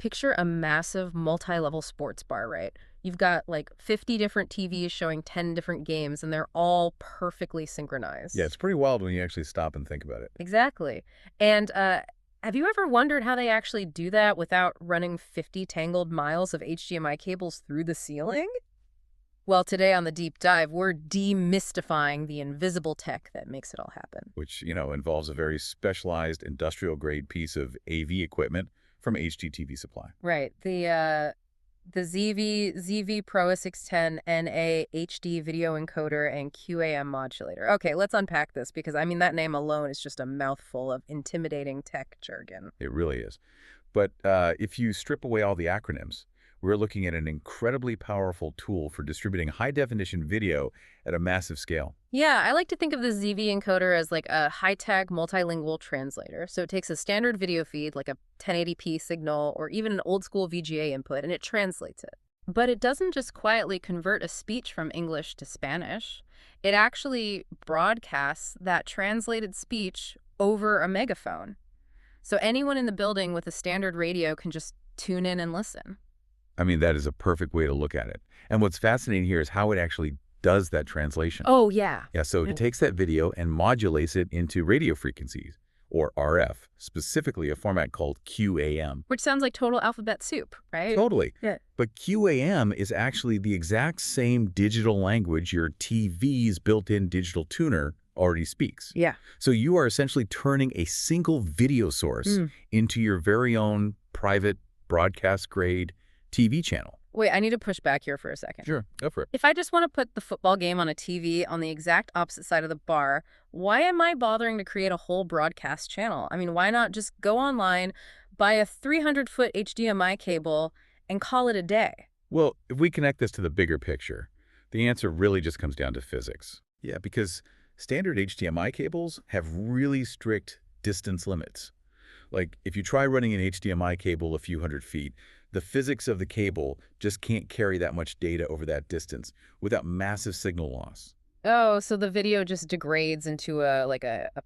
picture a massive multi-level sports bar, right? You've got like 50 different TVs showing 10 different games, and they're all perfectly Yeah, synchronized. it's pretty wild when you actually stop and think about it. Exactly. And have you ever wondered how they actually do that without running 50 tangled miles of HDMI cables through the ceiling? Well, today on the deep dive, we're demystifying the invisible tech that makes it all happen. Which, involves a very specialized industrial-grade piece of AV equipment from HDTV Supply. Right. The ZeeVee ZvPro610-NA HD video encoder and QAM modulator. Okay, let's unpack this because, I mean, that name alone is just a mouthful of intimidating tech jargon. It really is. But if you strip away all the acronyms, we're looking at an incredibly powerful tool for distributing high-definition video at a massive scale. Yeah, I like to think of the ZeeVee encoder as like a high-tech multilingual translator. So it takes a standard video feed, like a 1080p signal or even an old-school VGA input, and it translates it. But it doesn't just quietly convert a speech from English to Spanish. It actually broadcasts that translated speech over a megaphone. So anyone in the building with a standard radio can just tune in and listen. I mean, that is a perfect way to look at it. And what's fascinating here is how it actually does that translation. Oh, yeah. Yeah, so it takes that video and modulates it into radio frequencies, or RF, specifically a format called QAM. Which sounds like total alphabet soup, right? Totally. Yeah. But QAM is actually the exact same digital language your TV's built-in digital tuner already speaks. Yeah. So you are essentially turning a single video source into your very own private broadcast-grade TV channel. Wait, I need to push back here for a second. Sure, go for it. If I just want to put the football game on a TV on the exact opposite side of the bar, why am I bothering to create a whole broadcast channel? I mean, why not just go online, buy a 300-foot HDMI cable, and call it a day? Well, if we connect this to the bigger picture, the answer really just comes down to physics. Yeah, because standard HDMI cables have really strict distance limits. Like, if you try running an HDMI cable a few hundred feet, the physics of the cable just can't carry that much data over that distance without massive signal loss. Oh, so the video just degrades into a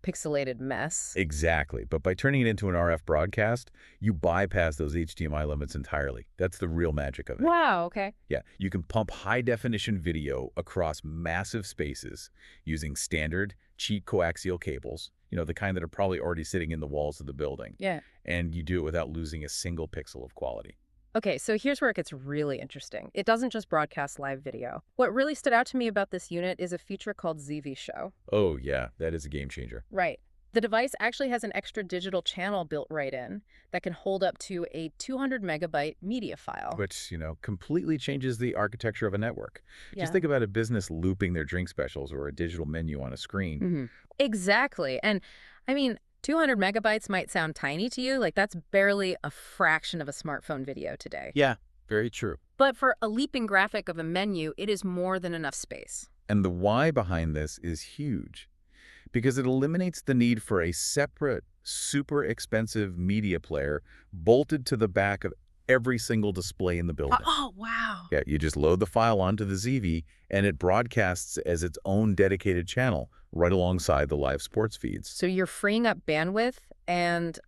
pixelated mess. Exactly. But by turning it into an RF broadcast, you bypass those HDMI limits entirely. That's the real magic of it. Wow, okay. Yeah, you can pump high-definition video across massive spaces using standard, cheap coaxial cables, the kind that are probably already sitting in the walls of the building. Yeah. And you do it without losing a single pixel of quality. Okay, so here's where it gets really interesting. It doesn't just broadcast live video. What really stood out to me about this unit is a feature called ZeeVee Show. Oh, yeah, that is a game changer. Right. The device actually has an extra digital channel built right in that can hold up to a 200 megabyte media file. Which, completely changes the architecture of a network. Yeah. Just think about a business looping their drink specials or a digital menu on a screen. Exactly. And I mean, 200 megabytes might sound tiny to you, like that's barely a fraction of a smartphone video today. Yeah, very true. But for a leaping graphic of a menu, it is more than enough space. And the why behind this is huge, because it eliminates the need for a separate, super expensive media player bolted to the back of every single display in the building. Oh, wow. Yeah, you just load the file onto the ZeeVee, and it broadcasts as its own dedicated channel right alongside the live sports feeds. So you're freeing up bandwidth and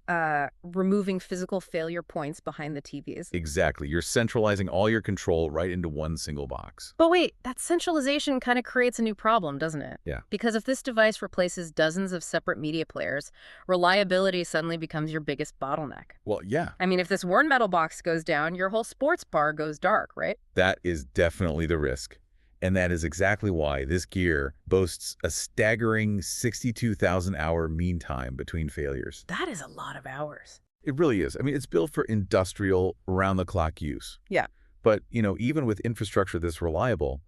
removing physical failure points behind the TVs. Exactly. You're centralizing all your control right into one single box. But wait, that centralization kind of creates a new problem, doesn't it? Yeah. Because if this device replaces dozens of separate media players, reliability suddenly becomes your biggest bottleneck. Well, yeah. I mean, if this worn metal box goes down, your whole sports bar goes dark, right? That is definitely the risk. And that is exactly why this gear boasts a staggering 62,000-hour mean time between failures. That is a lot of hours. It really is. I mean, it's built for industrial, around-the-clock use. Yeah. But, even with infrastructure this reliable,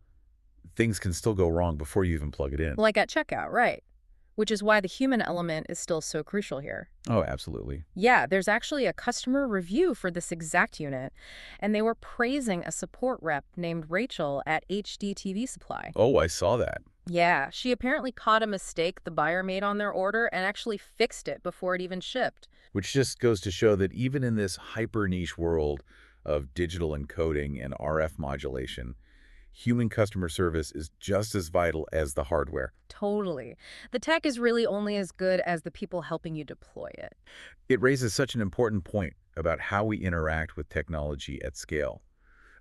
things can still go wrong before you even plug it in. Like at checkout, right? Which is why the human element is still so crucial here. Oh, absolutely. Yeah, there's actually a customer review for this exact unit, and they were praising a support rep named Rachel at HDTV Supply. Oh, I saw that. Yeah, she apparently caught a mistake the buyer made on their order and actually fixed it before it even shipped. Which just goes to show that even in this hyper-niche world of digital encoding and RF modulation, human customer service is just as vital as the hardware. Totally. The tech is really only as good as the people helping you deploy it. It raises such an important point about how we interact with technology at scale.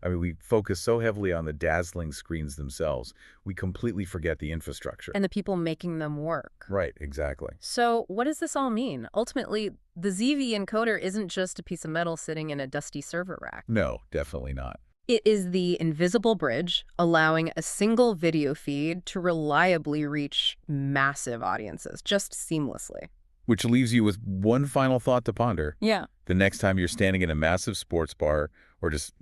I mean, we focus so heavily on the dazzling screens themselves, we completely forget the infrastructure. And the people making them work. Right, exactly. So what does this all mean? Ultimately, the ZeeVee encoder isn't just a piece of metal sitting in a dusty server rack. No, definitely not. It is the invisible bridge allowing a single video feed to reliably reach massive audiences, just seamlessly. Which leaves you with one final thought to ponder. Yeah. The next time you're standing in a massive sports bar or just,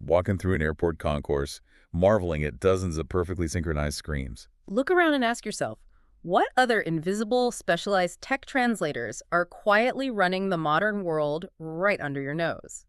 walking through an airport concourse, marveling at dozens of perfectly synchronized screens. Look around and ask yourself, what other invisible, specialized tech translators are quietly running the modern world right under your nose?